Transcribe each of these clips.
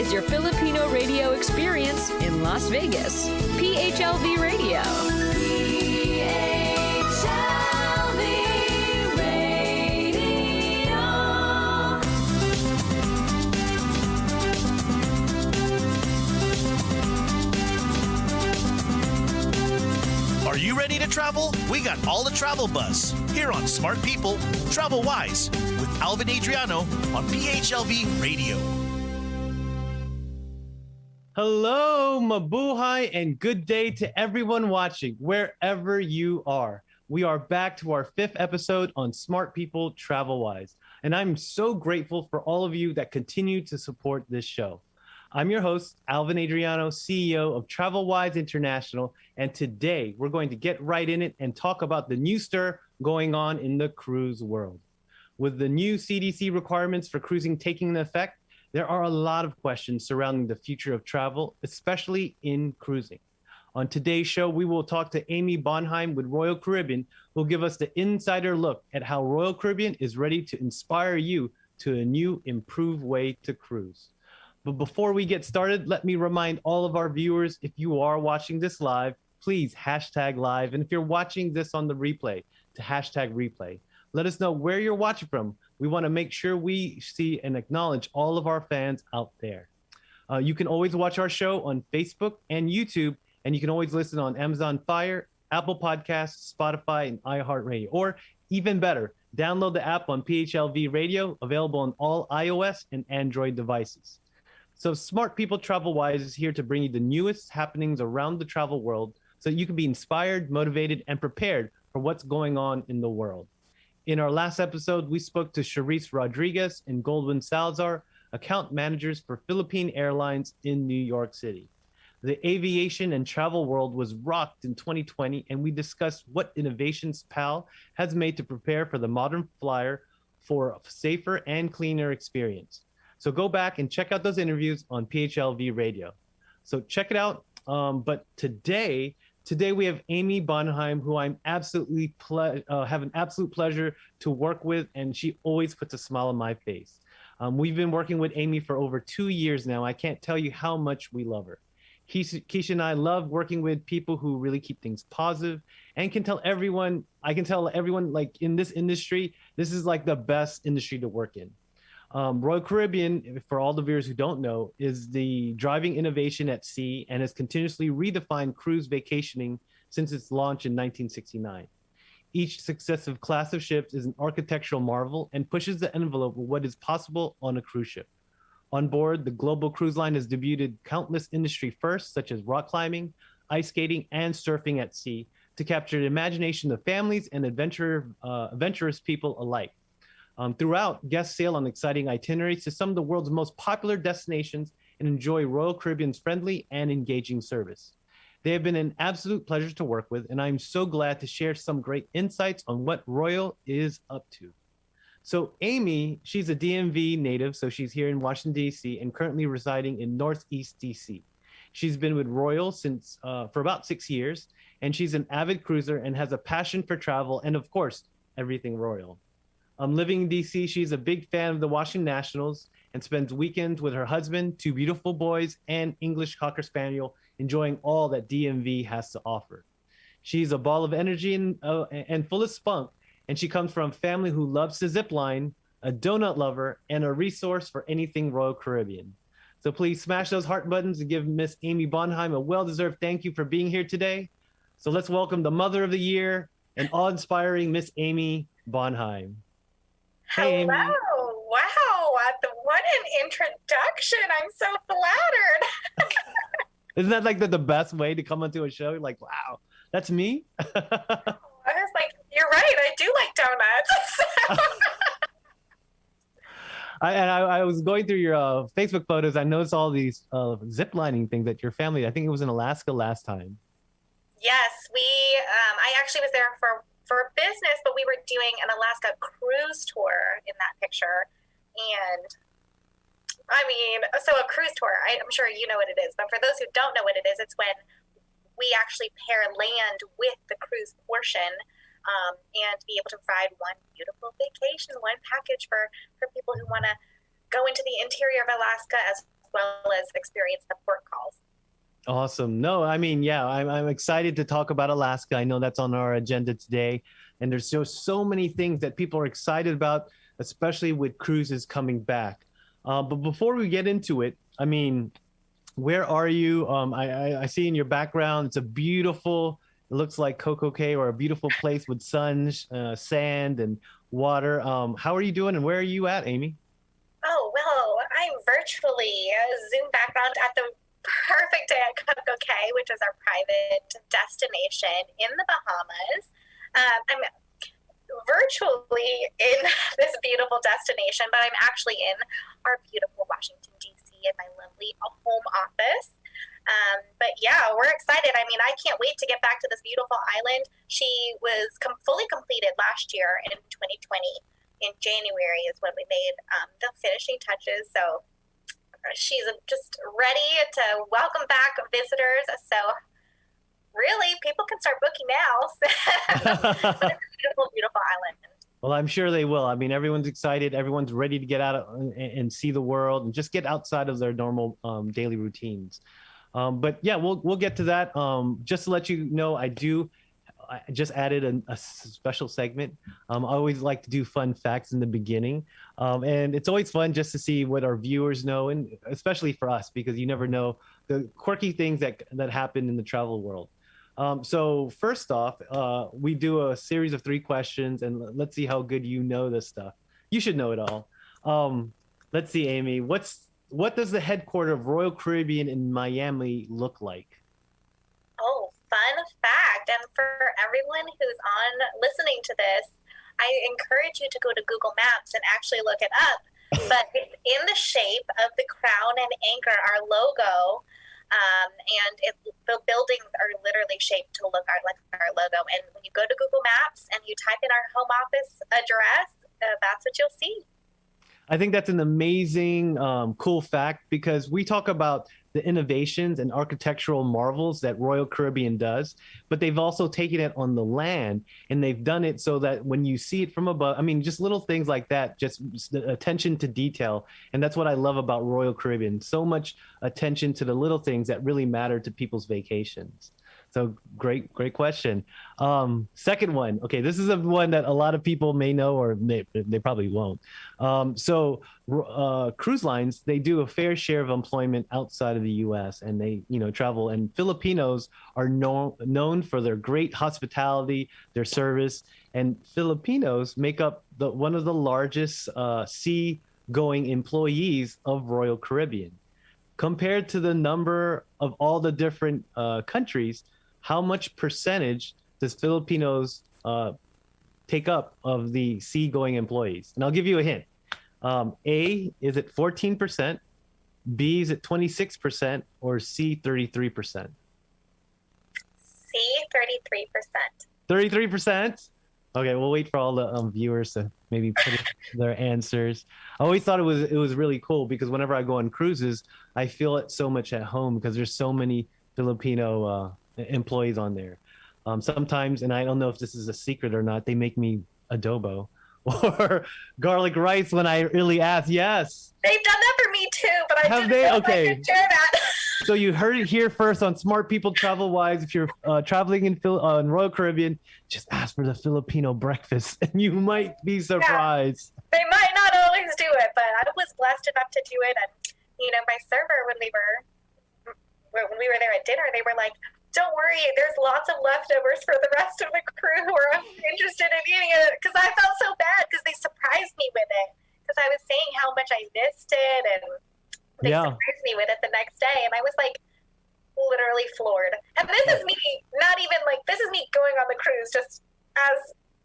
is your Filipino radio experience in Las Vegas. PHLV Radio. PHLV Radio. Are you ready to travel? We got all the travel buzz here on Smart People Travel Wise with Alvin Adriano on PHLV Radio. Hello, mabuhay, and good day to everyone watching, wherever you are. We are back to our 5th episode on Smart People Travel Wise, and I'm so grateful for all of you that continue to support this show. I'm your host, Alvin Adriano, CEO of Travel Wise International, and today we're going to get right in it and talk about the new stir going on in the cruise world. With the new CDC requirements for cruising taking effect, there are a lot of questions surrounding the future of travel, especially in cruising. On today's show, we will talk to Amy Bonheim with Royal Caribbean, who will give us the insider look at how Royal Caribbean is ready to inspire you to a new, improved way to cruise. But before we get started, let me remind all of our viewers, if you are watching this live, please hashtag live. And if you're watching this on the replay, to hashtag replay. Let us know where you're watching from. We want to make sure we see and acknowledge all of our fans out there. You can always watch our show on Facebook and YouTube, and you can always listen on Amazon Fire, Apple Podcasts, Spotify, and iHeartRadio. Or even better, download the app on PHLV Radio, available on all iOS and Android devices. So Smart People Travel Wise is here to bring you the newest happenings around the travel world so you can be inspired, motivated, and prepared for what's going on in the world. In our last episode, we spoke to Charisse Rodriguez and Goldwyn Salazar, account managers for Philippine Airlines in New York City. The aviation and travel world was rocked in 2020, and we discussed what innovations PAL has made to prepare for the modern flyer for a safer and cleaner experience. So go back and check out those interviews on PHLV Radio. So check it out. But today we have Amy Bonheim, who I'm absolutely have an absolute pleasure to work with, and she always puts a smile on my face. We've been working with Amy for over 2 years now. I can't tell you how much we love her. Keisha and I love working with people who really keep things positive and I can tell everyone, like in this industry, this is like the best industry to work in. Royal Caribbean, for all the viewers who don't know, is the driving innovation at sea and has continuously redefined cruise vacationing since its launch in 1969. Each successive class of ships is an architectural marvel and pushes the envelope of what is possible on a cruise ship. On board, the global cruise line has debuted countless industry firsts, such as rock climbing, ice skating, and surfing at sea, to capture the imagination of families and adventurous people alike. Throughout, guests sail on exciting itineraries to some of the world's most popular destinations and enjoy Royal Caribbean's friendly and engaging service. They have been an absolute pleasure to work with, and I'm so glad to share some great insights on what Royal is up to. So Amy, she's a DMV native, so she's here in Washington, D.C., and currently residing in Northeast D.C. She's been with Royal since for about 6 years, and she's an avid cruiser and has a passion for travel and, of course, everything Royal. Living in D.C., she's a big fan of the Washington Nationals and spends weekends with her husband, 2 beautiful boys, and English Cocker Spaniel, enjoying all that DMV has to offer. She's a ball of energy and full of spunk, and she comes from a family who loves to zip line, a donut lover, and a resource for anything Royal Caribbean. So please smash those heart buttons and give Miss Amy Bonheim a well-deserved thank you for being here today. So let's welcome the Mother of the Year and awe-inspiring Miss Amy Bonheim. Hello. Wow. What an introduction. I'm so flattered. Isn't that like the best way to come onto a show? You're like, wow, that's me? I was like, you're right. I do like donuts. I was going through your Facebook photos. I noticed all these zip lining things at your family. I think it was in Alaska last time. Yes, I actually was there for business, but we were doing an Alaska cruise tour in that picture. And I mean, so a cruise tour, I'm sure you know what it is, but for those who don't know what it is, it's when we actually pair land with the cruise portion and be able to provide one beautiful vacation, one package for people who want to go into the interior of Alaska, as well as experience the port calls. Awesome. No, I mean, yeah, I'm excited to talk about Alaska. I know that's on our agenda today. And there's just so many things that people are excited about, especially with cruises coming back. But before we get into it, I mean, where are you? I see in your background, it's a beautiful, it looks like Coco Cay or a beautiful place with sun, sand, and water. How are you doing and where are you at, Amy? Oh, well, I'm virtually Zoom background at the perfect day at Coco Cay, which is our private destination in the Bahamas. I'm virtually in this beautiful destination, but I'm actually in our beautiful Washington, D.C. in my lovely home office. But yeah, we're excited. I mean, I can't wait to get back to this beautiful island. She was fully completed last year in 2020. In January is when we made the finishing touches. So she's just ready to welcome back visitors. So really, people can start booking now. But it's a beautiful, beautiful island. Well, I'm sure they will. I mean, everyone's excited. Everyone's ready to get out and see the world and just get outside of their normal daily routines. But yeah, we'll get to that. Just to let you know, I just added a special segment. I always like to do fun facts in the beginning. And it's always fun just to see what our viewers know, and especially for us, because you never know the quirky things that happen in the travel world. So first off, we do a series of 3 questions, and let's see how good you know this stuff. You should know it all. Let's see, Amy, what does the headquarters of Royal Caribbean in Miami look like? Oh, fun fact. And for everyone who's listening to this, I encourage you to go to Google Maps and actually look it up. But it's in the shape of the crown and anchor, our logo. And the buildings are literally shaped to look like our logo. And when you go to Google Maps and you type in our home office address, that's what you'll see. I think that's an amazing, cool fact, because we talk about the innovations and architectural marvels that Royal Caribbean does, but they've also taken it on the land, and they've done it so that when you see it from above, I mean, just little things like that, just the attention to detail. And that's what I love about Royal Caribbean. So much attention to the little things that really matter to people's vacations. So great question. Second one. Okay, this is a one that a lot of people may know, or they probably won't. Cruise lines, they do a fair share of employment outside of the U.S. and they, travel. And Filipinos are known for their great hospitality, their service, and Filipinos make up one of the largest sea-going employees of Royal Caribbean. Compared to the number of all the different countries, how much percentage does Filipinos take up of the seagoing employees? And I'll give you a hint. A, is it 14%? B, is it 26%? Or C, 33%? C, 33%. 33%? Okay, we'll wait for all the viewers to maybe put their answers. I always thought it was really cool because whenever I go on cruises, I feel it so much at home because there's so many Filipino employees on there. Sometimes, and I don't know if this is a secret or not, they make me adobo or garlic rice when I really ask. Yes, they've done that for me too, but I didn't know if I could share that. So you heard it here first on Smart People Travel Wise. If you're traveling in Royal Caribbean, just ask for the Filipino breakfast, and you might be surprised. Yeah, they might not always do it, but I was blessed enough to do it. And my server, when we were there at dinner, they were like, "Don't worry, there's lots of leftovers for the rest of the crew who are interested in eating it." Because I felt so bad because they surprised me with it. Because I was saying how much I missed it, and they surprised me with it the next day, and I was like literally floored. And this is me, not even like this is me going on the cruise just as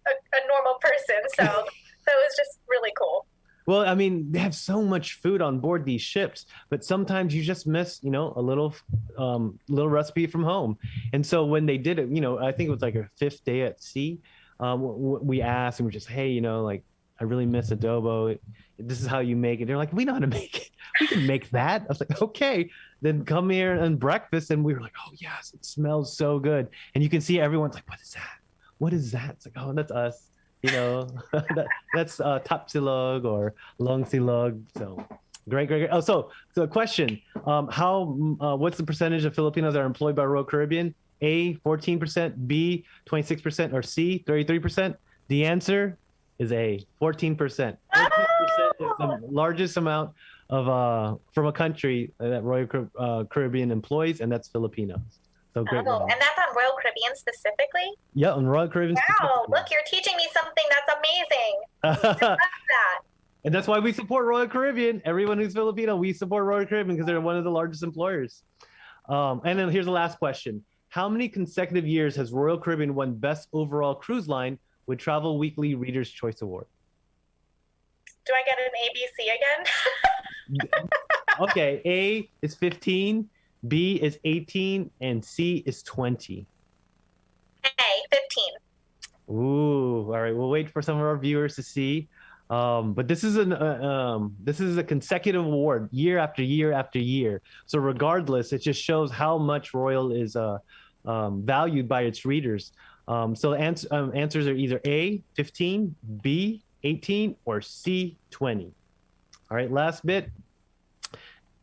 a normal person. So it was just really cool. Well, I mean, they have so much food on board these ships, but sometimes you just miss, a little recipe from home. And so when they did it, I think it was like our 5th day at sea. We asked and we're just, hey, I really miss adobo. This is how you make it. They're like, we know how to make it. We can make that. I was like, okay, then come here and breakfast. And we were like, oh yes, it smells so good. And you can see everyone's like, what is that? What is that? It's like, oh, that's us. That's Tapsilog or Longsilog. So Great, great, great. Oh, so the question: what's the percentage of Filipinos that are employed by Royal Caribbean? A, 14%, B, 26%, or C, 33%? The answer is A, 14%. 14% is the largest amount of from a country that Royal Caribbean employs, and that's Filipinos. So great. Oh, and that's on Royal Caribbean specifically? Yeah, on Royal Caribbean. Wow, look, you're teaching me something that's amazing. I love that. And that's why we support Royal Caribbean. Everyone who's Filipino, we support Royal Caribbean because they're one of the largest employers. And then here's the last question. How many consecutive years has Royal Caribbean won Best Overall Cruise Line with Travel Weekly Reader's Choice Award? Do I get an ABC again? Okay, A is 15, B is 18, and C is 20. A, 15. Ooh, all right. We'll wait for some of our viewers to see. But this is a consecutive award year after year after year. So regardless, it just shows how much Royal is valued by its readers. So the answers are either A, 15, B, 18, or C, 20. All right, last bit.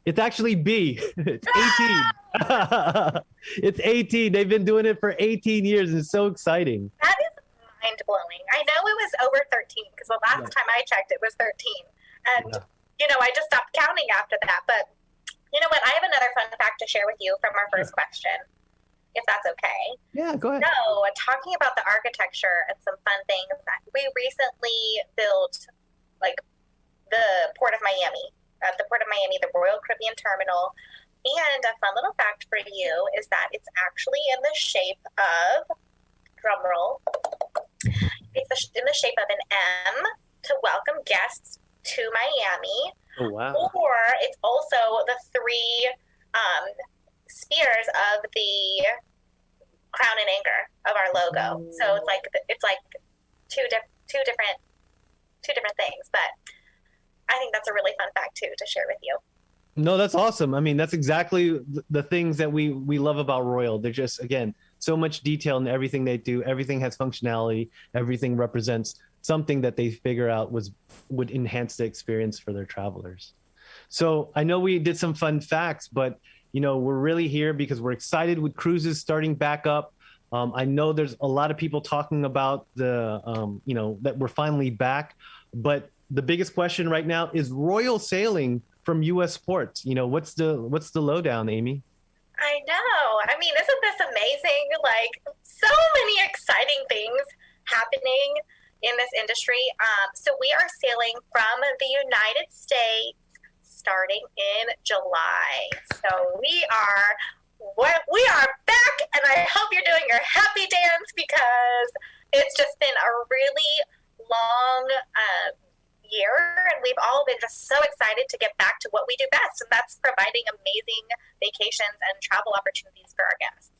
It's actually B. It's 18. It's 18. They've been doing it for 18 years. It's so exciting. That is mind-blowing. I know it was over 13 because the last time I checked, it was 13. And, I just stopped counting after that. But you know what? I have another fun fact to share with you from our first question, if that's okay. Yeah, go ahead. So, talking about the architecture and some fun things, we recently built, the Port of Miami. At the Port of Miami, the Royal Caribbean Terminal. And a fun little fact for you is that it's actually in the shape of, drumroll, it's in the shape of an M to welcome guests to Miami. Oh, wow. Or it's also the three spears of the crown and anchor of our logo. So it's like two different things, but I think that's a really fun fact too to share with you. No, that's awesome. I mean, that's exactly the things that we love about Royal. They're just, again, so much detail in everything they do. Everything has functionality. Everything represents something that they figure out would enhance the experience for their travelers. So I know we did some fun facts, but we're really here because we're excited with cruises starting back up. I know there's a lot of people talking about that we're finally back, but the biggest question right now is Royal sailing from U.S. ports. What's the lowdown, Amy? I know. I mean, isn't this amazing? So many exciting things happening in this industry. So we are sailing from the United States starting in July. So we are back, and I hope you're doing your happy dance because it's just been a really long year, and we've all been just so excited to get back to what we do best, and that's providing amazing vacations and travel opportunities for our guests.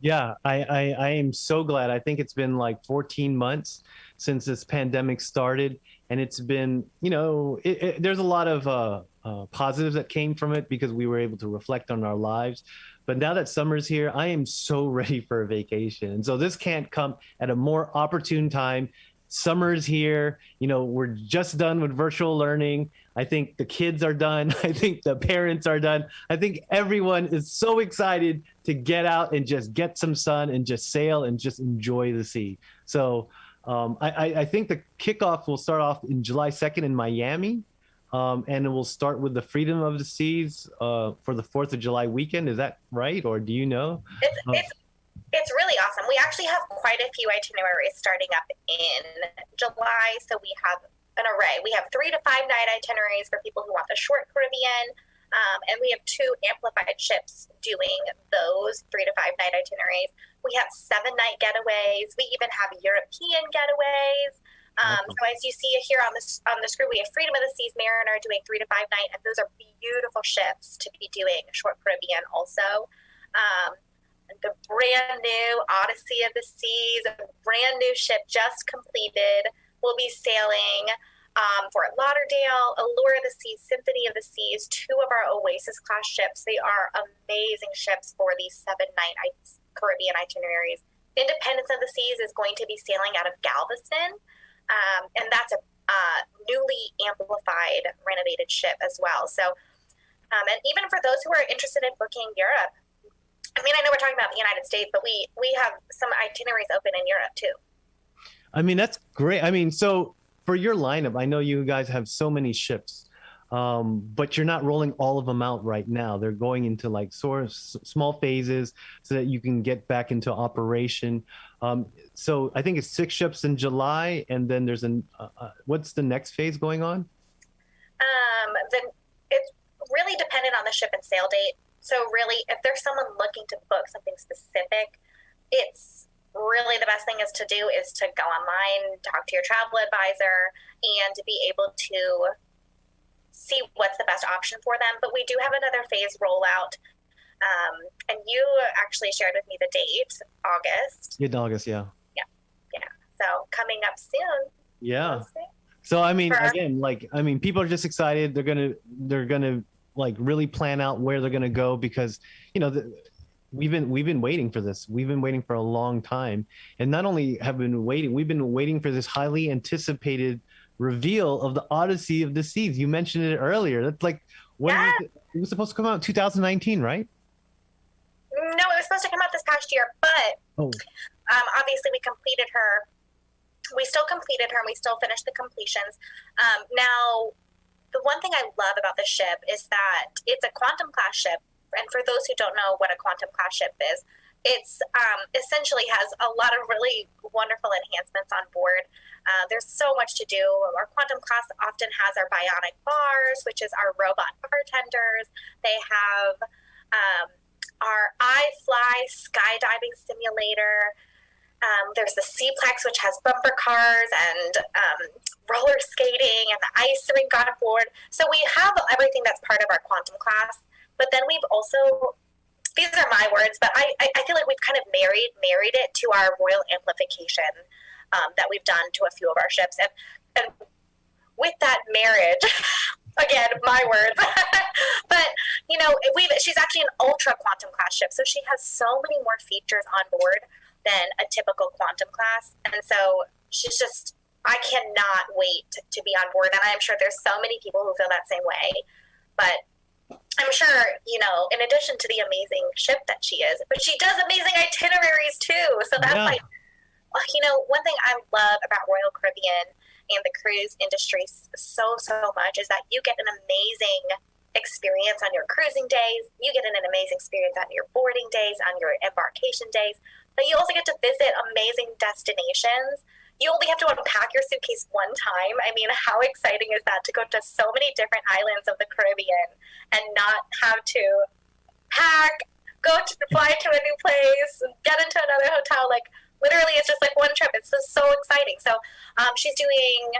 Yeah, I am so glad. I think it's been 14 months since this pandemic started, and it's been, there's a lot of positives that came from it because we were able to reflect on our lives. But now that summer's here, I am so ready for a vacation. And so this can't come at a more opportune time. Summer's here. We're just done with virtual learning. I think the kids are done. I think the parents are done. I think everyone is so excited to get out and just get some sun and just sail and just enjoy the sea. So I think the kickoff will start off in July 2nd in Miami. And it will start with the Freedom of the Seas for the 4th of July weekend. Is that right? Or do you know? It's really awesome. We actually have quite a few itineraries starting up in July. So we have an array. We have 3 to 5 night itineraries for people who want the short Caribbean. And we have 2 amplified ships doing those 3 to 5 night itineraries. We have 7-night getaways. We even have European getaways. So as you see here on the screen, we have Freedom of the Seas Mariner doing 3 to 5 night, and those are beautiful ships to be doing short Caribbean also. The brand new Odyssey of the Seas, a brand new ship just completed, will be sailing Fort Lauderdale, Allure of the Seas, Symphony of the Seas, 2 of our Oasis class ships. They are amazing ships for these 7-night Caribbean itineraries. Independence of the Seas is going to be sailing out of Galveston. And that's a newly amplified, renovated ship as well. So, and even for those who are interested in booking Europe, I mean, I know we're talking about the United States, but we have some itineraries open in Europe too. I mean, that's great. I mean, so for your lineup, I know you guys have so many ships, but you're not rolling all of them out right now. They're going into like sort of small phases so that you can get back into operation. So I think it's 6 ships in July, and then there's what's the next phase going on? Then it's really dependent on the ship and sail date. So really, if there's someone looking to book something specific, it's really the best thing to do is to go online, talk to your travel advisor, and to be able to see what's the best option for them. But we do have another phase rollout. And you actually shared with me the date, August. In August, yeah. Yeah. So coming up soon. Yeah. So I mean, again, people are just excited. They're gonna like really plan out where they're gonna go because we've been waiting for this. We've been waiting for a long time, and not only have been waiting, we've been waiting for this highly anticipated reveal of the Odyssey of the Seas. You mentioned it earlier. That's like it was supposed to come out in 2019, right? No, it was supposed to come out this past year, but obviously we completed her. We still completed her, and we still finished the completions. Now, the one thing I love about the ship is that it's a quantum class ship. And for those who don't know what a quantum class ship is, it's essentially has a lot of really wonderful enhancements on board. There's so much to do. Our quantum class often has our bionic bars, which is our robot bartenders. They have our iFly skydiving simulator. There's the Seaplex, which has bumper cars and roller skating and the ice rink on board. So we have everything that's part of our quantum class. But then we've also, these are my words, but I feel like we've kind of married it to our royal amplification that we've done to a few of our ships. And with that marriage, again, my words, but she's actually an ultra quantum class ship. So she has so many more features on board than a typical quantum class. And so she's just, I cannot wait to be on board. And I'm sure there's so many people who feel that same way. But I'm sure, in addition to the amazing ship that she is, but she does amazing itineraries too. So that's one thing I love about Royal Caribbean and the cruise industry so much is that you get an amazing experience on your cruising days. You get an amazing experience on your boarding days, on your embarkation days, but you also get to visit amazing destinations. You only have to unpack your suitcase one time. I mean, how exciting is that to go to so many different islands of the Caribbean and not have to pack, fly to a new place, get into another hotel? Like, literally, it's just like one trip. It's just so exciting. So she's doing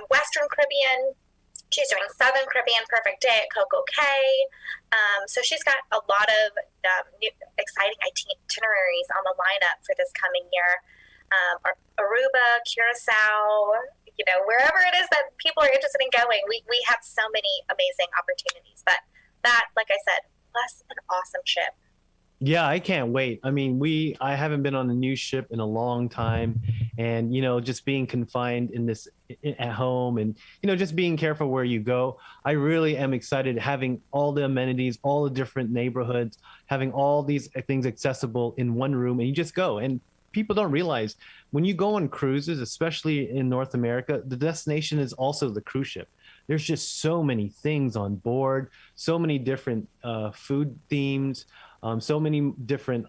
Western Caribbean. She's doing Southern Caribbean Perfect Day at Coco Cay. So she's got a lot of new, exciting itineraries on the lineup for this coming year. Aruba, Curacao, wherever it is that people are interested in going, we have so many amazing opportunities. But that, like I said, plus an awesome ship. Yeah, I can't wait. I mean, I haven't been on a new ship in a long time, and just being confined in this at home, and just being careful where you go. I really am excited having all the amenities, all the different neighborhoods, having all these things accessible in one room, and you just go. And people don't realize when you go on cruises, especially in North America, the destination is also the cruise ship. There's just so many things on board, so many different food themes, so many different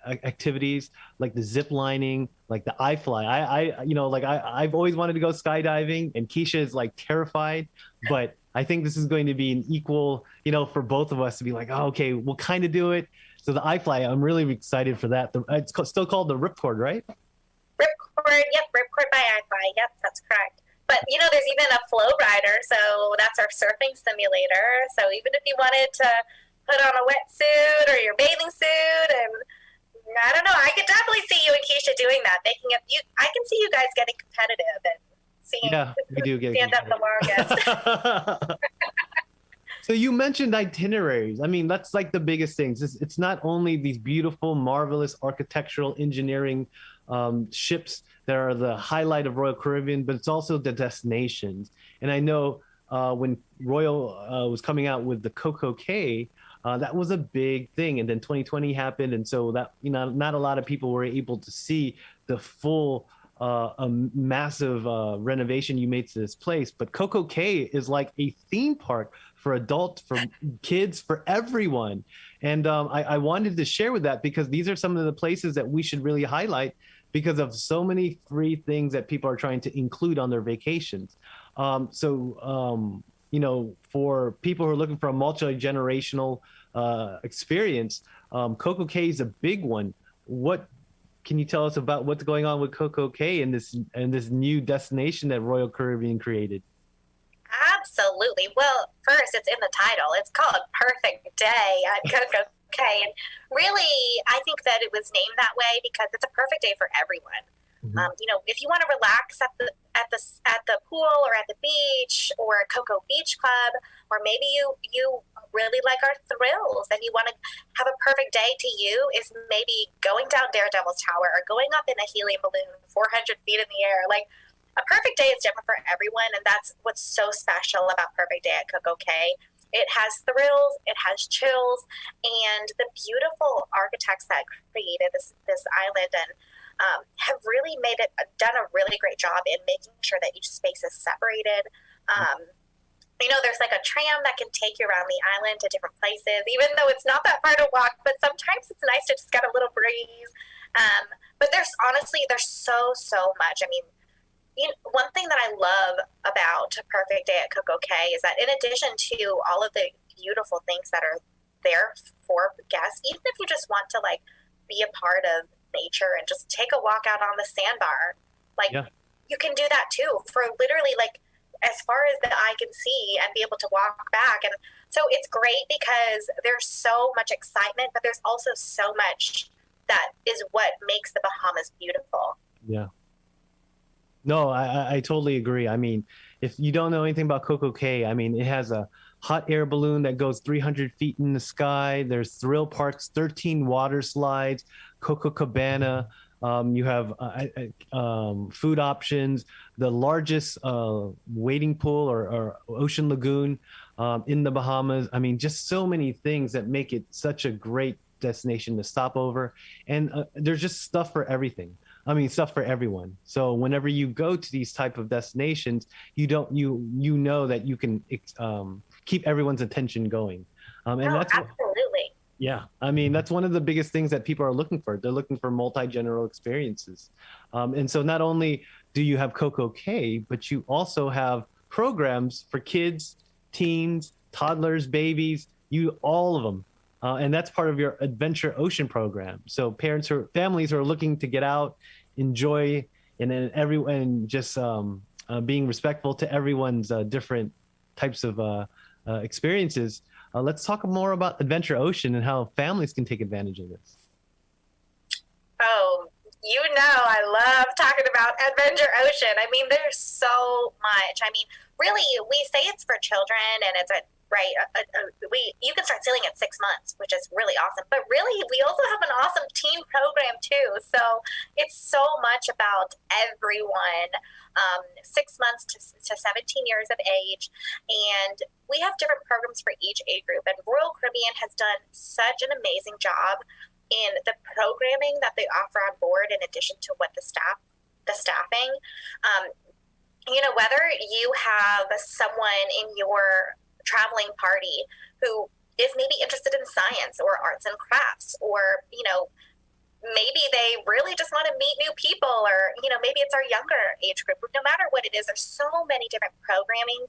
activities, like the zip lining, like the iFly. I've always wanted to go skydiving, and Keisha is like terrified, but I think this is going to be an equal, for both of us to be like, oh, okay, we'll kind of do it. So the iFly, I'm really excited for that. It's still called the Ripcord, right? Ripcord, yep, Ripcord by iFly, yep, that's correct. But, there's even a flow rider, so that's our surfing simulator. So even if you wanted to put on a wetsuit or your bathing suit, and I don't know, I could definitely see you and Keisha doing that. I can see you guys getting competitive and seeing we do get stand up the longest. So you mentioned itineraries. I mean, that's like the biggest things. It's not only these beautiful, marvelous architectural engineering ships that are the highlight of Royal Caribbean, but it's also the destinations. And I know when Royal was coming out with the Coco Cay, that was a big thing. And then 2020 happened. And so that, not a lot of people were able to see the full a massive renovation you made to this place. But Coco Cay is like a theme park for adults, for kids, for everyone. And I wanted to share with that because these are some of the places that we should really highlight because of so many free things that people are trying to include on their vacations. For people who are looking for a multi-generational experience, Coco Cay is a big one. What can you tell us about what's going on with Coco Cay and this new destination that Royal Caribbean created? Absolutely. Well, first, it's in the title. It's called Perfect Day at Coco Cay. And really, I think that it was named that way because it's a perfect day for everyone. Mm-hmm. If you want to relax at the pool or at the beach or Coco Beach Club, or maybe you really like our thrills and you want to have a perfect day to you, is maybe going down Daredevil's Tower or going up in a helium balloon 400 feet in the air. Like, a perfect day is different for everyone, and that's what's so special about Perfect Day at Coco Cay. It has thrills, it has chills, and the beautiful architects that created this island and have really done a really great job in making sure that each space is separated. There's like a tram that can take you around the island to different places, even though it's not that far to walk, but sometimes it's nice to just get a little breeze. But there's so much. I mean, one thing that I love about Perfect Day at Coco Cay is that in addition to all of the beautiful things that are there for guests, even if you just want to like be a part of nature and just take a walk out on the sandbar, you can do that too for literally like as far as the eye can see and be able to walk back. And so it's great because there's so much excitement, but there's also so much that is what makes the Bahamas beautiful. Yeah. No, I totally agree. I mean, if you don't know anything about Coco Cay, I mean, it has a hot air balloon that goes 300 feet in the sky. There's thrill parks, 13 water slides, Coco Cabana. You have food options, the largest wading pool or ocean lagoon in the Bahamas. I mean, just so many things that make it such a great destination to stop over. And there's just stuff for everything. I mean, stuff for everyone. So whenever you go to these type of destinations, you know that you can keep everyone's attention going. That's absolutely. Yeah, I mean, that's one of the biggest things that people are looking for. They're looking for multi-general experiences. And so not only do you have Coco Cay, but you also have programs for kids, teens, toddlers, babies, all of them. And that's part of your Adventure Ocean program. So families who are looking to get out, enjoy, and just being respectful to everyone's different types of experiences. Let's talk more about Adventure Ocean and how families can take advantage of this. Oh, I love talking about Adventure Ocean. I mean, there's so much. I mean, really, we say it's for children and it's you can start sailing at 6 months, which is really awesome. But really, we also have an awesome teen program too. So it's so much about everyone, 6 months to 17 years of age. And we have different programs for each age group. And Royal Caribbean has done such an amazing job in the programming that they offer on board, in addition to what the staffing. Whether you have someone in your traveling party who is maybe interested in science or arts and crafts, or maybe they really just want to meet new people, or maybe it's our younger age group. No matter what it is, there's so many different programming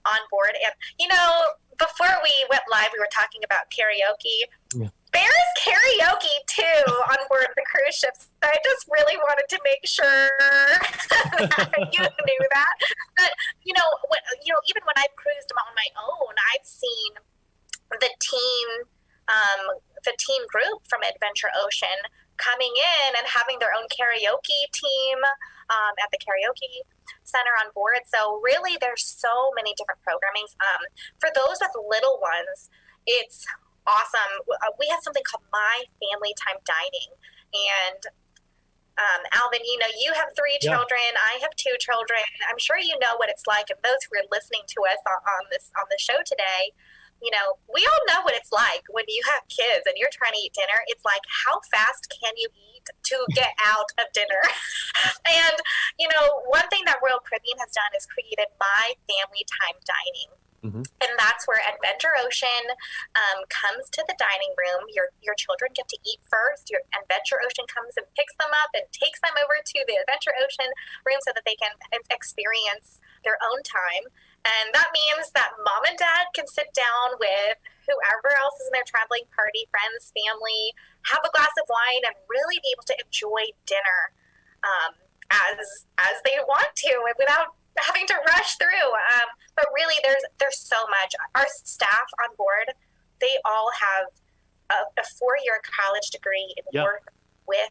on board. And before we went live, we were talking about karaoke. Yeah. There's karaoke too on board the cruise ships. I just really wanted to make sure that you knew that. But even when I've cruised on my own, I've seen the teen group from Adventure Ocean coming in and having their own karaoke team at the karaoke center on board. So really, there's so many different programmings. For those with little ones, it's awesome. We have something called My Family Time Dining, and Alvin, you know, you have three Yeah. children. I have two children. I'm sure you know what it's like. And those who are listening to us on the show today, you know, we all know what it's like when you have kids and you're trying to eat dinner. It's like, how fast can you eat to get out of dinner? And, you know, one thing that Royal Caribbean has done is created My Family Time Dining. Mhm. And that's where Adventure Ocean comes to the dining room. Your children get to eat first. Your Adventure Ocean comes and picks them up and takes them over to the Adventure Ocean room so that they can experience their own time. And that means that mom and dad can sit down with whoever else is in their traveling party, friends, family, have a glass of wine, and really be able to enjoy dinner as they want to, and without having to rush through. But really, there's so much. Our staff on board, they all have a 4-year college degree in Yep. work with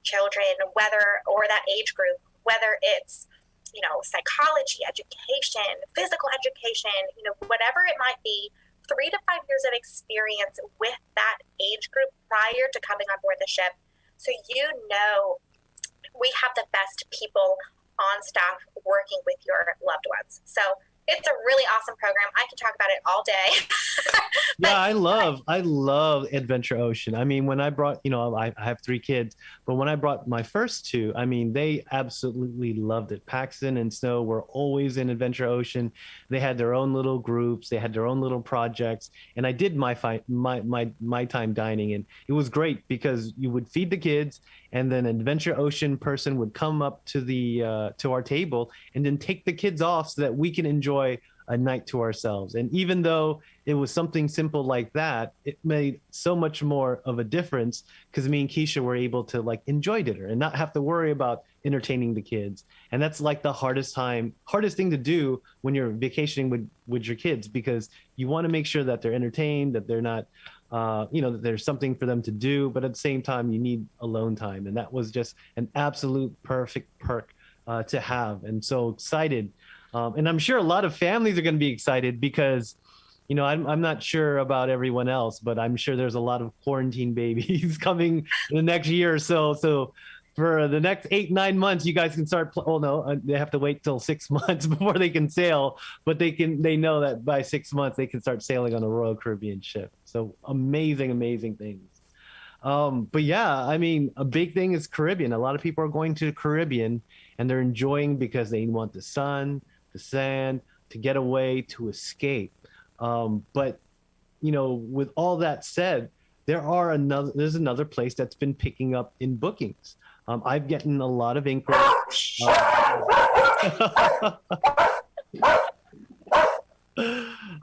children, whether or that age group, whether it's, you know, psychology, education, physical education, you know, whatever it might be. 3 to 5 years of experience with that age group prior to coming on board the ship. So, you know, we have the best people on staff working with your loved ones. So it's a really awesome program. I can talk about it all day. Yeah, I love Adventure Ocean. I mean, when I brought, you know, I have 3 kids, but when I brought my first 2, I mean, they absolutely loved it. Paxton and Snow were always in Adventure Ocean. They had their own little groups, they had their own little projects, and I did my time dining, and it was great because you would feed the kids, and then an Adventure Ocean person would come up to the to our table and then take the kids off so that we can enjoy a night to ourselves. And even though it was something simple like that, it made so much more of a difference because me and Keisha were able to like enjoy dinner and not have to worry about entertaining the kids. And that's like the hardest thing to do when you're vacationing with your kids, because you want to make sure that they're entertained, that they're not you know, that there's something for them to do, but at the same time you need alone time. And that was just an absolute perfect perk to have. And so excited. And I'm sure a lot of families are going to be excited because, you know, I'm not sure about everyone else, but I'm sure there's a lot of quarantine babies coming in the next year or so. So for the next 8-9 months, you guys can start. They have to wait till 6 months before they can sail, but they know that by 6 months they can start sailing on a Royal Caribbean ship. So amazing things. But yeah, I mean, a big thing is Caribbean. A lot of people are going to the Caribbean and they're enjoying because they want the sun, the sand, to get away, to escape. But, you know, with all that said, there's another place that's been picking up in bookings. I've gotten a lot of inquiries.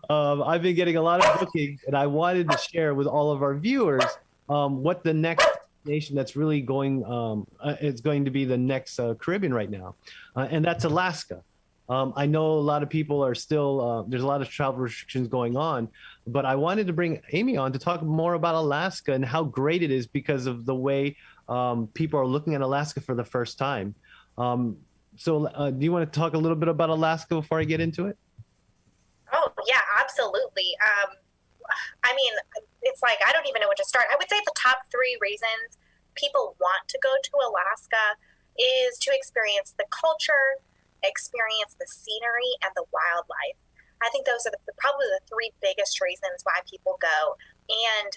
I've been getting a lot of bookings, and I wanted to share with all of our viewers what the next nation that's really going is going to be the next Caribbean right now, and that's Alaska. I know a lot of people are still there's a lot of travel restrictions going on, but I wanted to bring Amy on to talk more about Alaska and how great it is because of the way people are looking at Alaska for the first time. So do you want to talk a little bit about Alaska before I get into it? Oh, yeah, absolutely. I mean, it's like, I don't even know where to start. I would say the top 3 reasons people want to go to Alaska is to experience the culture, experience the scenery, and the wildlife. I think those are probably the 3 biggest reasons why people go. And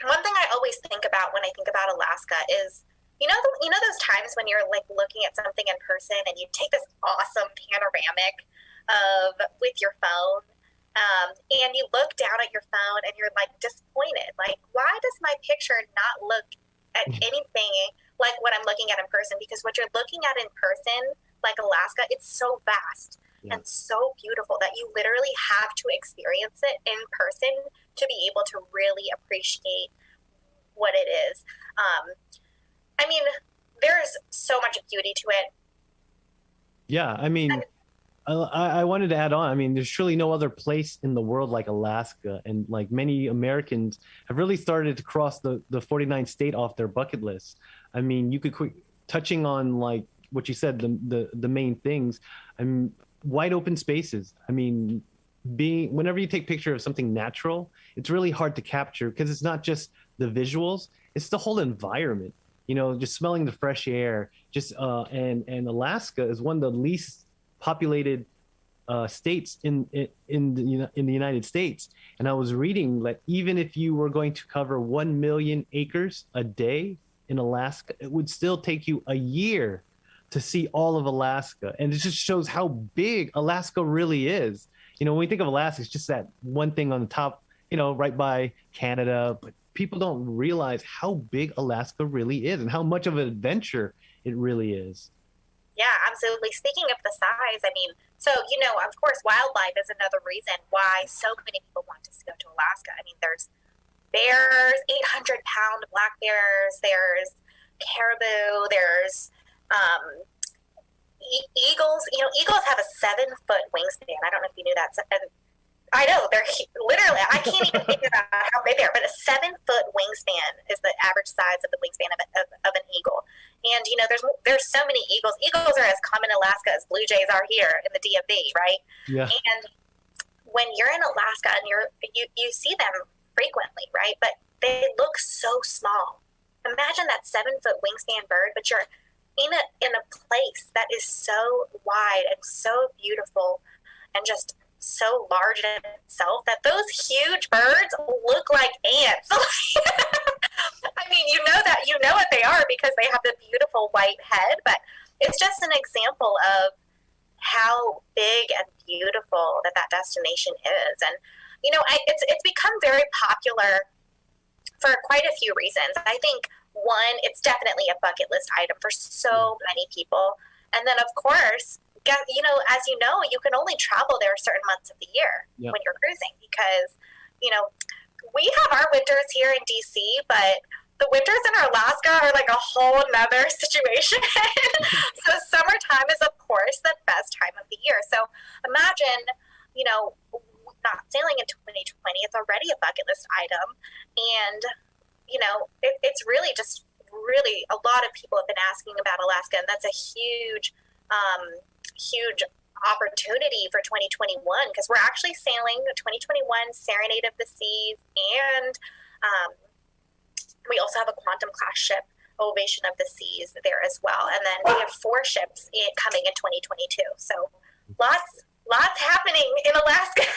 one thing I always think about when I think about Alaska is, you know those times when you're like looking at something in person and you take this awesome panoramic with your phone, and you look down at your phone and you're like disappointed. Like, why does my picture not look at anything like what I'm looking at in person? Because what you're looking at in person, like Alaska, it's so vast and so beautiful that you literally have to experience it in person to be able to really appreciate what it is. I mean, there's so much beauty to it. Yeah, I mean, I wanted to add on. I mean, there's surely no other place in the world like Alaska, and like many Americans have really started to cross the 49th state off their bucket list. I mean, you could touching on like what you said, the main things. I mean, wide open spaces. I mean, whenever you take picture of something natural, it's really hard to capture because it's not just the visuals, it's the whole environment. just smelling the fresh air. And Alaska is one of the least populated states in the United States. And I was reading that even if you were going to cover 1 million acres a day in Alaska, it would still take you a year to see all of Alaska. And it just shows how big Alaska really is. When we think of Alaska, it's just that one thing on the top, right by Canada, but people don't realize how big Alaska really is and how much of an adventure it really is. Yeah, absolutely. Speaking of the size, so, of course, wildlife is another reason why so many people want to go to Alaska. There's bears, 800-pound black bears, there's caribou, there's eagles. Eagles have a 7-foot wingspan. I don't know if you knew that. And I know they're literally, I can't even figure out how big they are, but a 7-foot wingspan is the average size of the wingspan of an eagle. And, there's so many eagles. Eagles are as common in Alaska as blue jays are here in the DMV, right? Yeah. And when you're in Alaska and you see them frequently, right? But they look so small. Imagine that 7-foot wingspan bird, but you're in a place that is so wide and so beautiful and just so large in itself that those huge birds look like ants. You know what they are because they have the beautiful white head, but it's just an example of how big and beautiful that destination is. And it's become very popular for quite a few reasons. I think one, it's definitely a bucket list item for so many people. And then, of course, as you can only travel there certain months of the year when you're cruising because, we have our winters here in DC, but the winters in Alaska are like a whole nother situation. So summertime is, of course, the best time of the year. So imagine, not sailing in 2020, it's already a bucket list item. And, it's really just a lot of people have been asking about Alaska, and that's a huge opportunity for 2021 because we're actually sailing the 2021 Serenade of the Seas, and we also have a Quantum class ship, Ovation of the Seas, there as well. And then we have 4 ships coming in 2022. So lots happening in Alaska.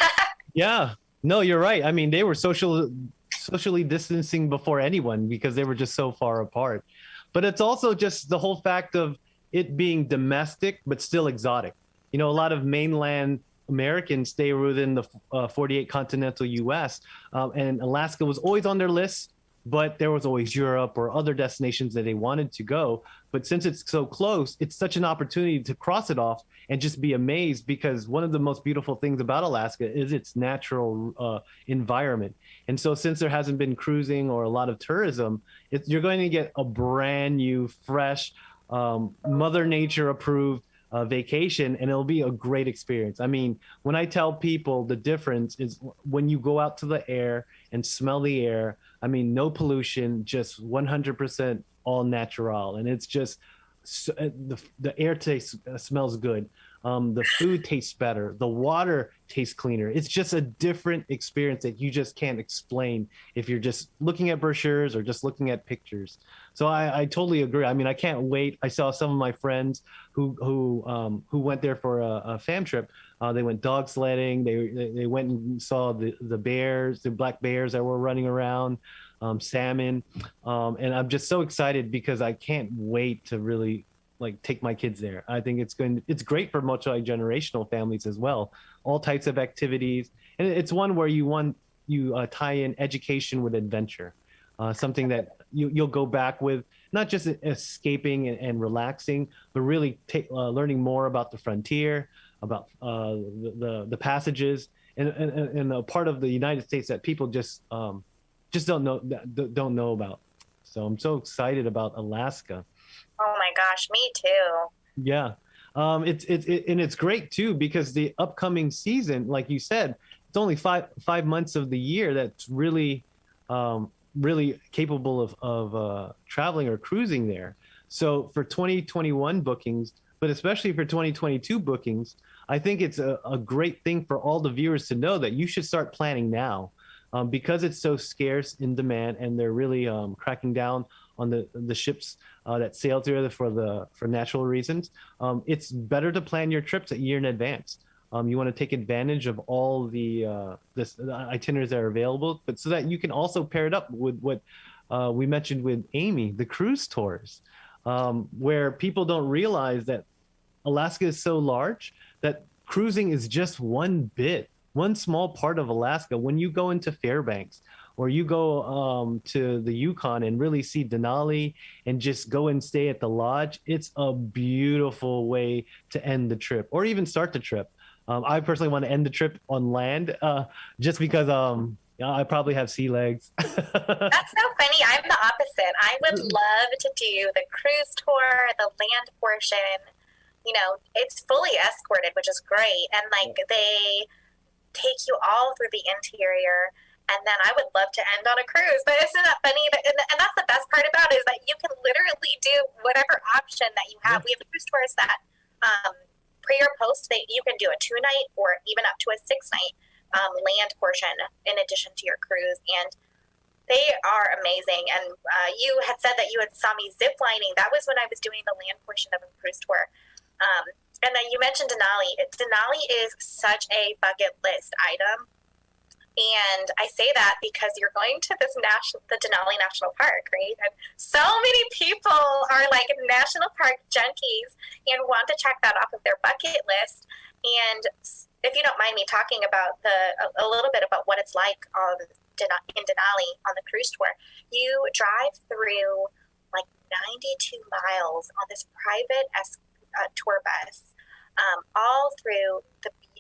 Yeah, no, you're right. They were socially distancing before anyone because they were just so far apart. But it's also just the whole fact of it being domestic but still exotic. A lot of mainland Americans stay within the 48 continental U.S. And Alaska was always on their list, but there was always Europe or other destinations that they wanted to go. But since it's so close, it's such an opportunity to cross it off and just be amazed because one of the most beautiful things about Alaska is its natural environment. And so since there hasn't been cruising or a lot of tourism, you're going to get a brand new, fresh, Mother Nature approved vacation, and it'll be a great experience. When I tell people the difference is when you go out to the air and smell the air, no pollution, just 100% all natural. And it's just, the air smells good. The food tastes better. The water tastes cleaner. It's just a different experience that you just can't explain if you're just looking at brochures or just looking at pictures. So I totally agree. I can't wait. I saw some of my friends who went there for a fam trip. They went dog sledding. They went and saw the bears, the black bears that were running around, salmon. And I'm just so excited because I can't wait to really take my kids there. I think it's great for multi-generational families as well. All types of activities. And it's one where you tie in education with adventure. Something that you'll go back with, not just escaping and relaxing, but really learning more about the frontier, about the passages, and a part of the United States that people just don't know about. So I'm so excited about Alaska. Oh my gosh, me too. Yeah, it's great too because the upcoming season, like you said, it's only five months of the year that's really capable of traveling or cruising there. So for 2021 bookings, but especially for 2022 bookings, I think it's a great thing for all the viewers to know that you should start planning now because it's so scarce in demand and they're really cracking down on the ships that sail through for natural reasons, it's better to plan your trips a year in advance. You want to take advantage of all the itineraries that are available, but so that you can also pair it up with what we mentioned with Amy, the cruise tours, where people don't realize that Alaska is so large that cruising is just one small part of Alaska. When you go into Fairbanks or you go to the Yukon and really see Denali and just go and stay at the lodge, it's a beautiful way to end the trip or even start the trip. I personally want to end the trip on land just because I probably have sea legs. That's so funny. I'm the opposite. I would love to do the cruise tour, the land portion. You know, it's fully escorted, which is great. And like they take you all through the interior. And then I would love to end on a cruise. But isn't that funny? And that's the best part about it is that you can literally do whatever option that you have. We have cruise tours that pre or post, you can do a 2-night or even up to a 6-night land portion in addition to your cruise. And they are amazing. And you had said that you had saw me zip lining. That was when I was doing the land portion of a cruise tour. And then you mentioned Denali. Denali is such a bucket list item. And I say that because you're going to the Denali National Park, right? And so many people are like national park junkies and want to check that off of their bucket list. And if you don't mind me talking about a little bit about what it's like in Denali on the cruise tour, you drive through like 92 miles on this private tour bus, all through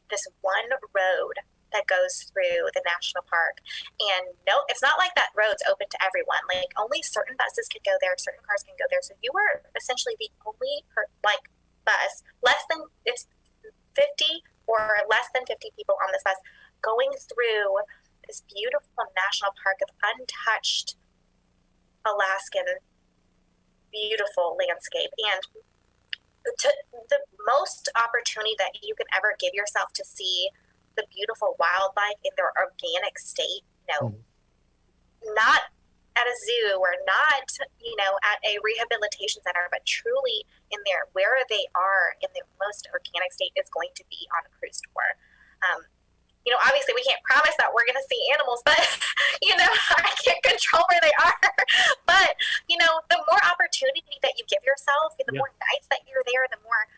this one road that goes through the national park. And no, it's not like that road's open to everyone. Like only certain buses can go there, certain cars can go there. So you are essentially the only bus, it's 50 or less than 50 people on this bus going through this beautiful national park of untouched Alaskan beautiful landscape. And the most opportunity that you can ever give yourself to see the beautiful wildlife in their organic state, not at a zoo or not, at a rehabilitation center, but truly in where they are in the most organic state is going to be on a cruise tour. Obviously we can't promise that we're going to see animals, but, I can't control where they are. But, the more opportunity that you give yourself, the more nights that you're there, the more,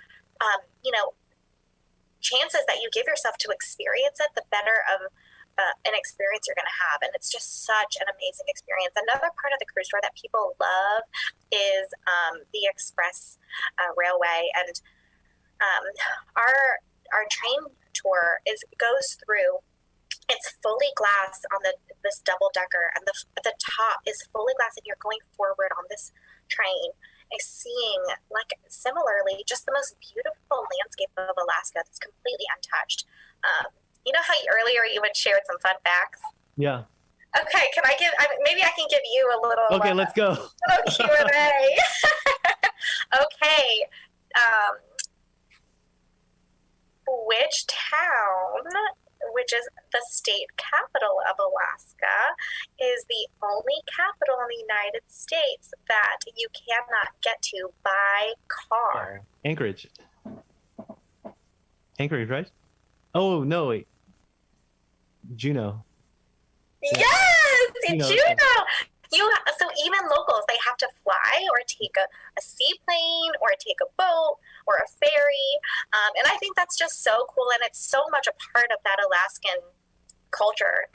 chances that you give yourself to experience it, the better of an experience you're going to have. And it's just such an amazing experience. Another part of the cruise tour that people love is the express railway. And our train tour goes through, it's fully glass on this double decker, and the top is fully glass, and you're going forward on this train and seeing, like, similarly, just the most beautiful landscape of Alaska that's completely untouched. You know how earlier you had shared some fun facts? Yeah. Okay, maybe I can give you a little... Okay, let's go. Little Q&A. Okay. Which town, which is the state capital of Alaska, is the only capital in the United States that you cannot get to by car? Anchorage, right? Oh, no, wait. Juneau. Yes! Juneau! So even locals, they have to fly or take a seaplane or take a boat or a ferry. And I think that's just so cool. And it's so much a part of that Alaskan culture.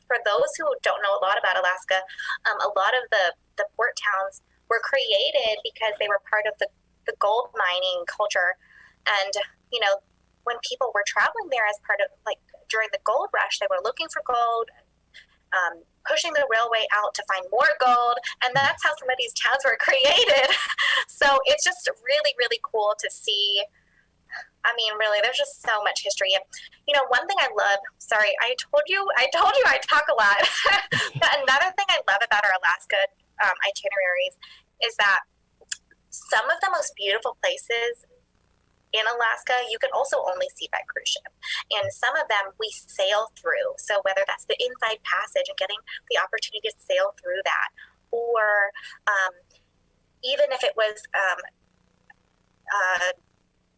For those who don't know a lot about Alaska, a lot of the port towns were created because they were part of the gold mining culture. And, when people were traveling there as part of, during the gold rush, they were looking for gold, pushing the railway out to find more gold, and that's how some of these towns were created. So it's just really, really cool to see. I mean, really, there's just so much history. And, one thing I love, sorry, I told you I talk a lot. But another thing I love about our Alaska itineraries is that some of the most beautiful places in Alaska, you can also only see by cruise ship. And some of them we sail through. So whether that's the inside passage and getting the opportunity to sail through that, or even if it was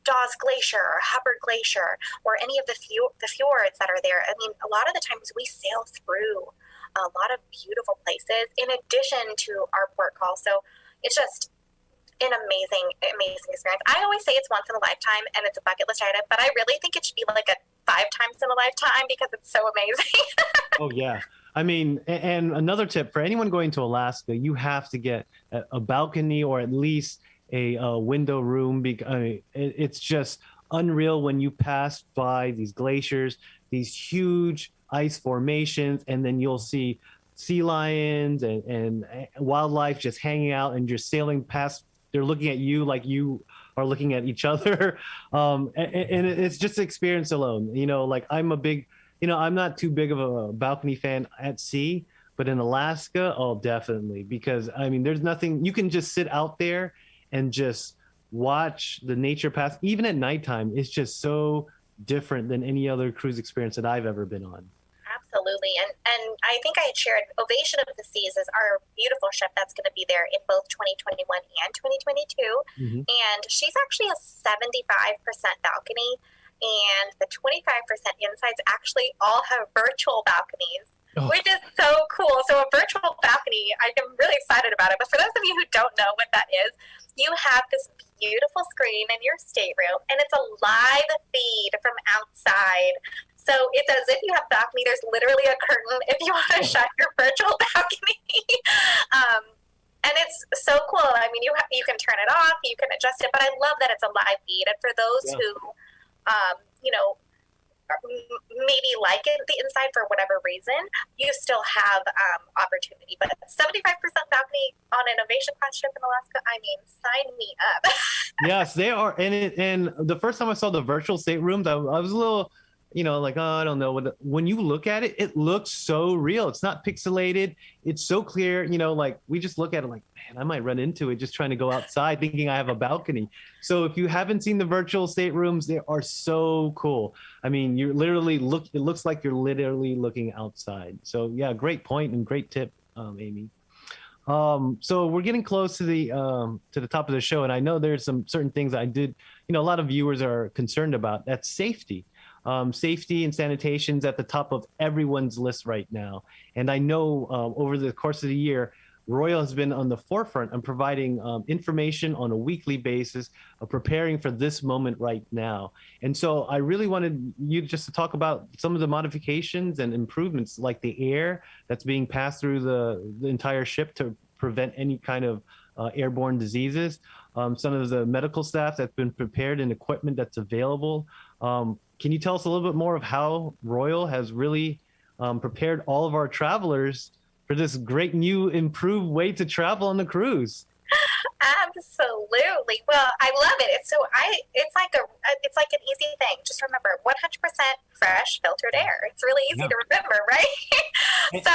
Dawes Glacier or Hubbard Glacier or any of the fjords that are there. I mean, a lot of the times we sail through a lot of beautiful places in addition to our port call. So it's just an amazing experience. I always say it's once in a lifetime and it's a bucket list item, but I really think it should be like a 5 times in a lifetime because it's so amazing. Oh, yeah. I mean, and another tip for anyone going to Alaska, you have to get a balcony or at least a window room, because it's just unreal when you pass by these glaciers, these huge ice formations, and then you'll see sea lions and wildlife just hanging out and just sailing past. They're looking at you like you are looking at each other. And it's just experience alone. You know, like I'm not too big of a balcony fan at sea, but in Alaska, oh, definitely. Because I mean, there's nothing, you can just sit out there and just watch the nature pass. Even at nighttime, it's just so different than any other cruise experience that I've ever been on. Absolutely. And I think I had shared Ovation of the Seas is our beautiful ship that's going to be there in both 2021 and 2022. Mm-hmm. And she's actually a 75% balcony, and the 25% insides actually all have virtual balconies, which is so cool. So a virtual balcony, I'm really excited about it. But for those of you who don't know what that is, you have this beautiful screen in your stateroom, and it's a live feed from outside. So it's as if you have balcony. There's literally a curtain if you want to shut your virtual balcony. And it's so cool. I mean, you can turn it off, you can adjust it, but I love that it's a live feed. And for those who, maybe like it the inside for whatever reason, you still have opportunity. But 75% balcony on an Ovation class ship in Alaska, I mean, sign me up. Yes, they are. And the first time I saw the virtual staterooms, I was a little, like, oh, I don't know. When you look at it, it looks so real. It's not pixelated. It's so clear. Like we just look at it like, man, I might run into it just trying to go outside thinking I have a balcony. So if you haven't seen the virtual staterooms, they are so cool. I mean, it looks like you're literally looking outside. So yeah, great point and great tip, Amy. So we're getting close to the top of the show. And I know there's some certain things I did, a lot of viewers are concerned about. That's safety. Safety and sanitation's at the top of everyone's list right now. And I know over the course of the year, Royal has been on the forefront of providing information on a weekly basis of preparing for this moment right now. And so I really wanted you just to talk about some of the modifications and improvements, like the air that's being passed through the entire ship to prevent any kind of airborne diseases. Some of the medical staff that's been prepared and equipment that's available. Can you tell us a little bit more of how Royal has really prepared all of our travelers for this great new improved way to travel on the cruise? Absolutely. Well, I love it. It's like an easy thing. Just remember 100% fresh filtered air. It's really easy to remember, right? So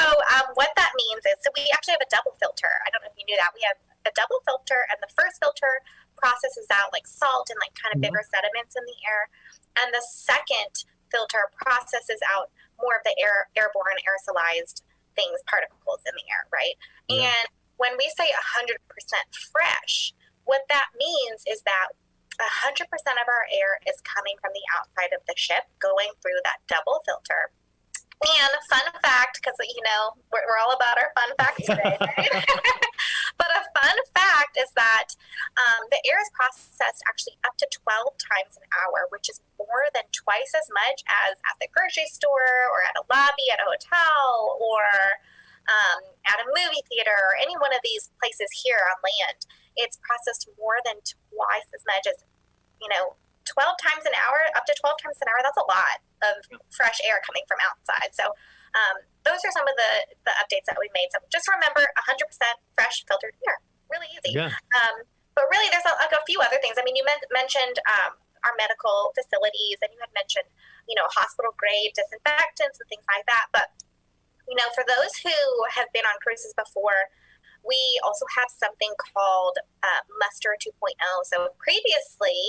what that means is, so we actually have a double filter. I don't know if you knew that. We have a double filter, and the first filter processes out like salt and like kind of bigger sediments in the air. And the second filter processes out more of the airborne aerosolized things, particles in the air, right? Yeah. And when we say 100% fresh, what that means is that 100% of our air is coming from the outside of the ship, going through that double filter. And fun fact, because we're all about our fun facts today, right? But a fun fact is that the air is processed actually up to 12 times an hour, which is more than twice as much as at the grocery store or at a lobby at a hotel or at a movie theater or any one of these places here on land. It's processed more than twice as much as, 12 times an hour, up to 12 times an hour. That's a lot of fresh air coming from outside. So those are some of the updates that we made. So just remember 100% fresh filtered air. Really easy. Yeah. But really there's a few other things. I mean, you mentioned our medical facilities, and you had mentioned, hospital grade disinfectants and things like that. But, for those who have been on cruises before, we also have something called muster 2.0. So previously,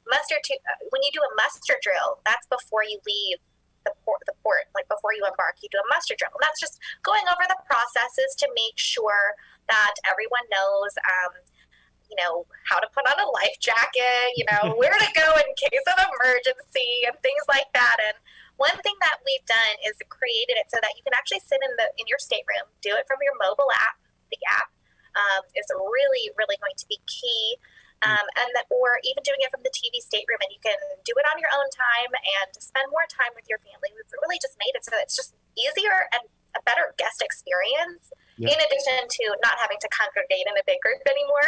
when you do a muster drill, that's before you leave the port, like before you embark, you do a muster drill. And that's just going over the processes to make sure that everyone knows, how to put on a life jacket, where to go in case of emergency and things like that. And one thing that we've done is created it so that you can actually sit in your stateroom, do it from your mobile app. The app is really, really going to be key. Or even doing it from the TV stateroom, and you can do it on your own time and spend more time with your family. We've really just made it so that it's just easier and a better guest experience, in addition to not having to congregate in a big group anymore.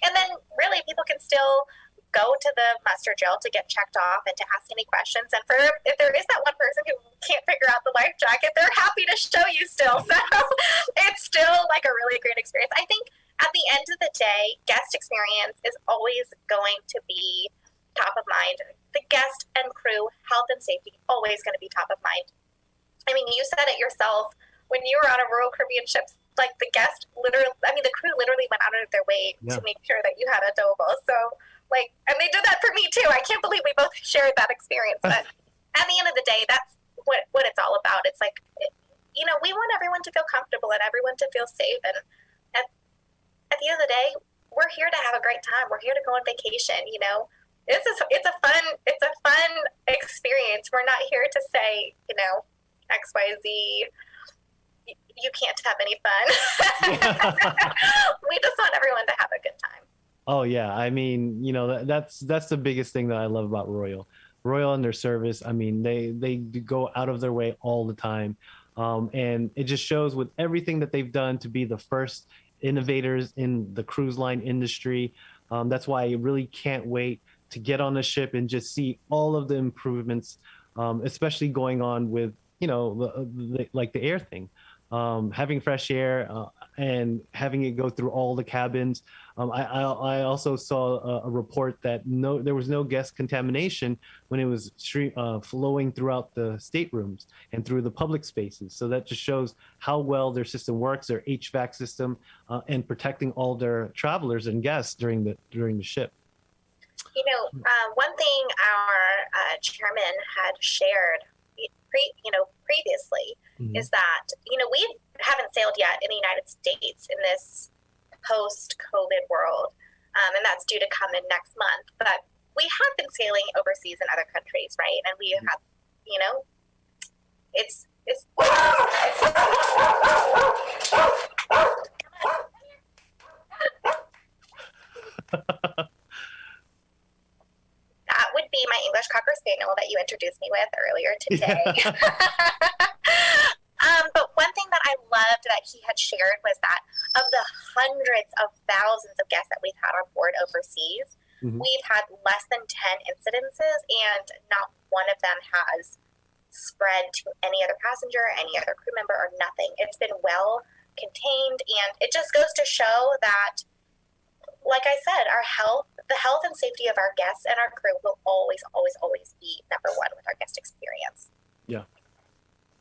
And then really people can still go to the muster drill to get checked off and to ask any questions. And if there is that one person who can't figure out the life jacket, they're happy to show you still. So it's still like a really great experience. I think at the end of the day, guest experience is always going to be top of mind. The guest and crew, health and safety, always going to be top of mind. I mean, you said it yourself when you were on a Royal Caribbean ship. Like the crew literally went out of their way to make sure that you had adobo. So, and they did that for me too. I can't believe we both shared that experience. But at the end of the day, that's what it's all about. It's like, we want everyone to feel comfortable and everyone to feel safe. And at the end of the day, we're here to have a great time. We're here to go on vacation. It's a fun experience. We're not here to say, XYZ. You can't have any fun. We just want everyone to have a good time. Oh yeah, I mean, that's the biggest thing that I love about Royal and their service. I mean, they go out of their way all the time, and it just shows with everything that they've done to be the first innovators in the cruise line industry. That's why I really can't wait to get on the ship and just see all of the improvements, especially going on with the air thing. Having fresh air and having it go through all the cabins. I also saw a report that there was no guest contamination when it was flowing throughout the staterooms and through the public spaces. So that just shows how well their system works, their HVAC system, and protecting all their travelers and guests during the ship. One thing our chairman had shared previously is that, we haven't sailed yet in the United States in this post-COVID world, and that's due to come in next month. But we have been sailing overseas in other countries, right? And we have, it's that would be my English Cocker Spaniel that you introduced me with earlier today. But one thing that I loved that he had shared was that of the hundreds of thousands of guests that we've had on board overseas, we've had less than 10 incidences, and not one of them has spread to any other passenger, any other crew member, or nothing. It's been well contained, and it just goes to show that, like I said, the health and safety of our guests and our crew will always, always, always be number one with our guest experience. Yeah.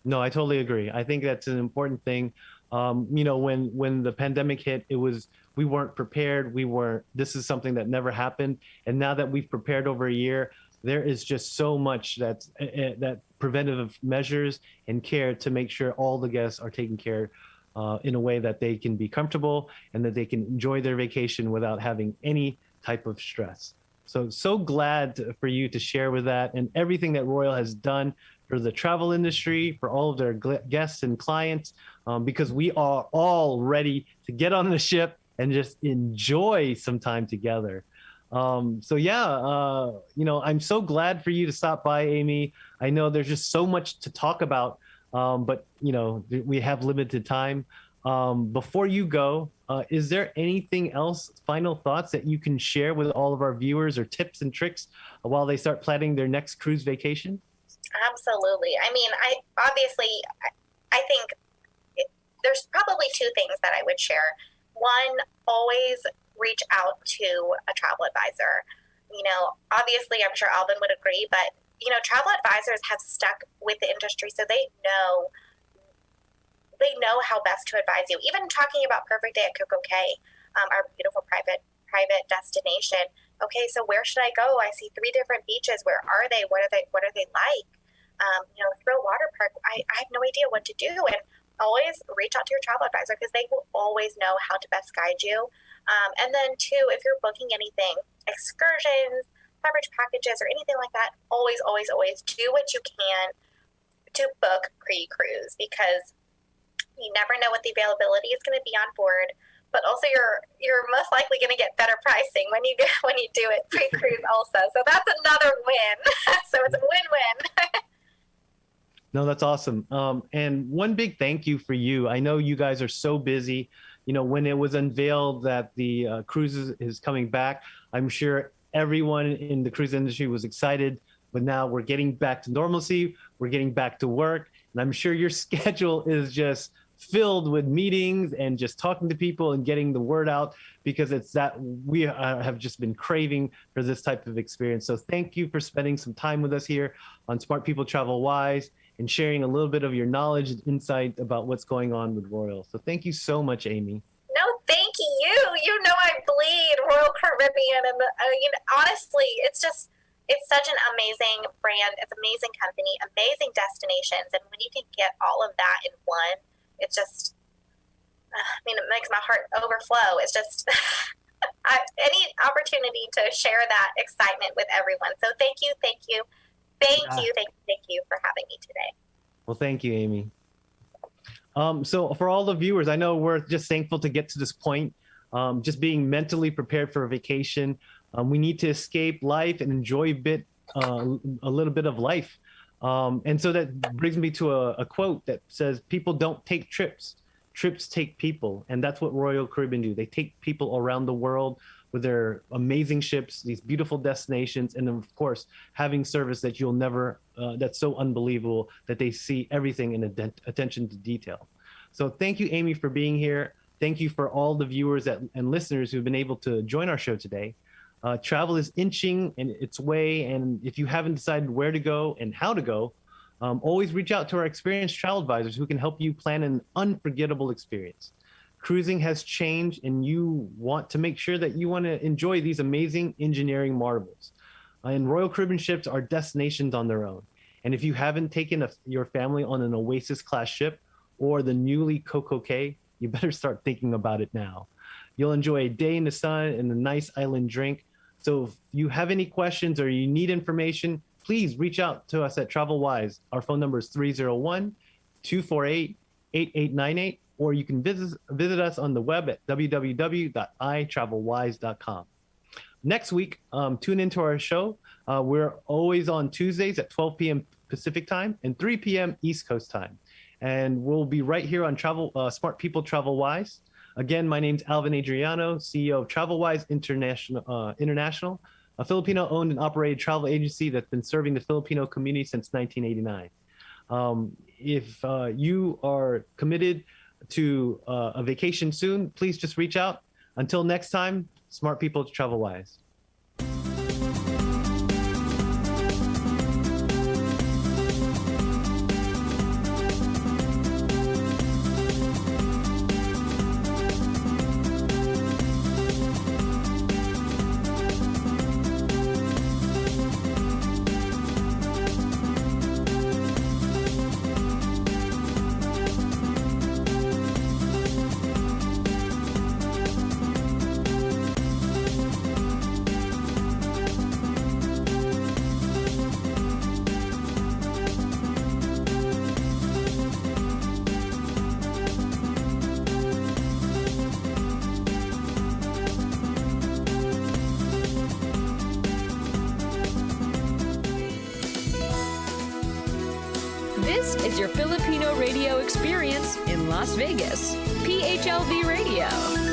No, I totally agree. I think that's an important thing. When the pandemic hit, we weren't prepared. This is something that never happened. And now that we've prepared over a year, there is just so much that preventative measures and care to make sure all the guests are taken care in a way that they can be comfortable and that they can enjoy their vacation without having any type of stress. So glad for you to share with that and everything that Royal has done for the travel industry, for all of their guests and clients, because we are all ready to get on the ship and just enjoy some time together. I'm so glad for you to stop by, Amy. I know there's just so much to talk about, but we have limited time. Before you go, is there anything else, final thoughts that you can share with all of our viewers, or tips and tricks while they start planning their next cruise vacation? Absolutely. I mean, I think there's probably two things that I would share. One, always reach out to a travel advisor. Obviously, I'm sure Alvin would agree, but, travel advisors have stuck with the industry, so they know how best to advise you. Even talking about Perfect Day at Coco Cay, our beautiful private destination. Okay, so where should I go? I see 3 different beaches. Where are they? What are they like? Thrill Water Park. I have no idea what to do. And always reach out to your travel advisor because they will always know how to best guide you. And then too, if you're booking anything, excursions, beverage packages, or anything like that, always do what you can to book pre-cruise, because you never know what the availability is going to be on board. But also, you're most likely going to get better pricing when you do it pre-cruise also. So that's another win. So it's a win-win. No, that's awesome. And one big thank you for you. I know you guys are so busy. You know, when it was unveiled that the cruise is coming back, I'm sure everyone in the cruise industry was excited. But now we're getting back to normalcy. We're getting back to work. And I'm sure your schedule is just filled with meetings and just talking to people and getting the word out, because it's that we have just been craving for this type of experience. So thank you for spending some time with us here on Smart People Travel Wise and sharing a little bit of your knowledge and insight about what's going on with Royal. So thank you so much, Amy. No, thank you. You know I bleed Royal Caribbean, and honestly, it's such an amazing brand. It's an amazing company, amazing destinations, and when you can get all of that in one, it's just, it makes my heart overflow. It's just any opportunity to share that excitement with everyone. So thank you for having me today. Well, thank you, Amy. So for all the viewers, I know we're just thankful to get to this point, just being mentally prepared for a vacation. We need to escape life and enjoy a little bit of life. And so that brings me to a quote that says, people don't take trips, trips take people. And that's what Royal Caribbean do. They take people around the world with their amazing ships, these beautiful destinations, and then of course, having service that you'll never, that's so unbelievable that they see everything in attention to detail. So thank you, Amy, for being here. Thank you for all the viewers and listeners who've been able to join our show today. Travel is inching in its way, and if you haven't decided where to go and how to go, always reach out to our experienced travel advisors who can help you plan an unforgettable experience. Cruising has changed, and you want to make sure that you want to enjoy these amazing engineering marvels. And Royal Caribbean ships are destinations on their own. And if you haven't taken your family on an Oasis class ship or the newly Coco Cay, you better start thinking about it now. You'll enjoy a day in the sun and a nice island drink. So if you have any questions or you need information, please reach out to us at TravelWise. Our phone number is 301-248-8898, or you can visit us on the web at www.itravelwise.com. Next week, tune into our show. We're always on Tuesdays at 12 p.m. Pacific time and 3 p.m. East Coast time. And we'll be right here on Smart People Travel Wise. Again, my name's Alvin Adriano, CEO of TravelWise International, a Filipino-owned and operated travel agency that's been serving the Filipino community since 1989. If you are committed to a vacation soon, please just reach out. Until next time, Smart People Travel Wise. This is your Filipino radio experience in Las Vegas. PHLV Radio.